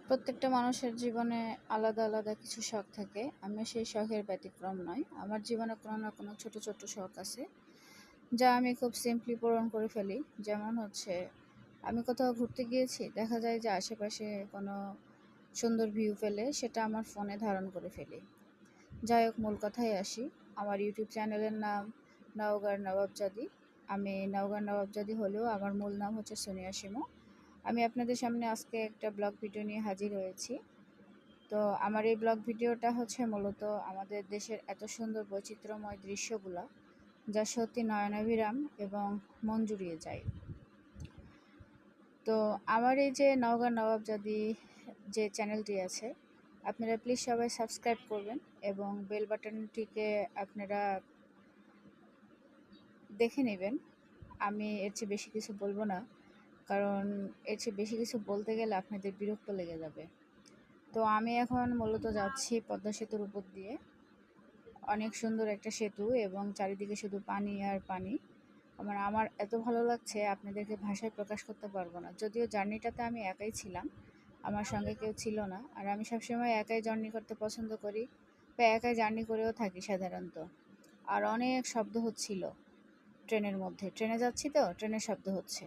প্রত্যেকটা মানুষের জীবনে আলাদা আলাদা কিছু শখ থাকে। আমি সেই শখের ব্যতিক্রম নয়। আমার জীবনে কোনো না কোনো ছোট ছোট শখ আছে, যা আমি খুব সিম্পলি পূরণ করে ফেলি। যেমন হচ্ছে, আমি কোথাও ঘুরতে গিয়েছি, দেখা যায় যে আশেপাশে কোনো সুন্দর ভিউ পেলে সেটা আমার ফোনে ধারণ করে ফেলি। যাই হোক, মূল কথায় আসি। আমার ইউটিউব চ্যানেলের নাম নওগাঁর নবাবজাদি। আমি নওগাঁর নবাবজাদি হলেও আমার মূল নাম হচ্ছে সোনিয়া শিমু। আমি আপনাদের সামনে আজকে একটা ব্লগ ভিডিও নিয়ে হাজির হয়েছি। তো আমার এই ব্লগ ভিডিওটা হচ্ছে মূলত আমাদের দেশের এত সুন্দর বৈচিত্র্যময় দৃশ্যগুলো, যা সত্যি নয়নাভিরাম এবং মন জুড়িয়ে যায়। তো আমার এই যে নওগাঁ নবাবজাদি যে চ্যানেলটি আছে, আপনারা প্লিজ সবাই সাবস্ক্রাইব করবেন এবং বেল বাটনটিকে আপনারা দেখে নেবেন। আমি এর চেয়ে বেশি কিছু বলবো না, কারণ এর চেয়ে বেশি কিছু বলতে গেলে আপনাদের বিরক্ত লেগে যাবে। তো আমি এখন মূলত যাচ্ছি পদ্মা সেতুর উপর দিয়ে। অনেক সুন্দর একটা সেতু এবং চারিদিকে শুধু পানি আর পানি। আমার এত ভালো লাগছে, আপনাদেরকে ভাষায় প্রকাশ করতে পারবো না। যদিও জার্নিটাতে আমি একাই ছিলাম, আমার সঙ্গে কেউ ছিল না। আর আমি সবসময় একাই জার্নি করতে পছন্দ করি, বা একাই জার্নি করেও থাকি সাধারণত। আর অনেক শব্দ হচ্ছিল ট্রেনের মধ্যে, ট্রেনে যাচ্ছি তো ট্রেনের শব্দ হচ্ছে।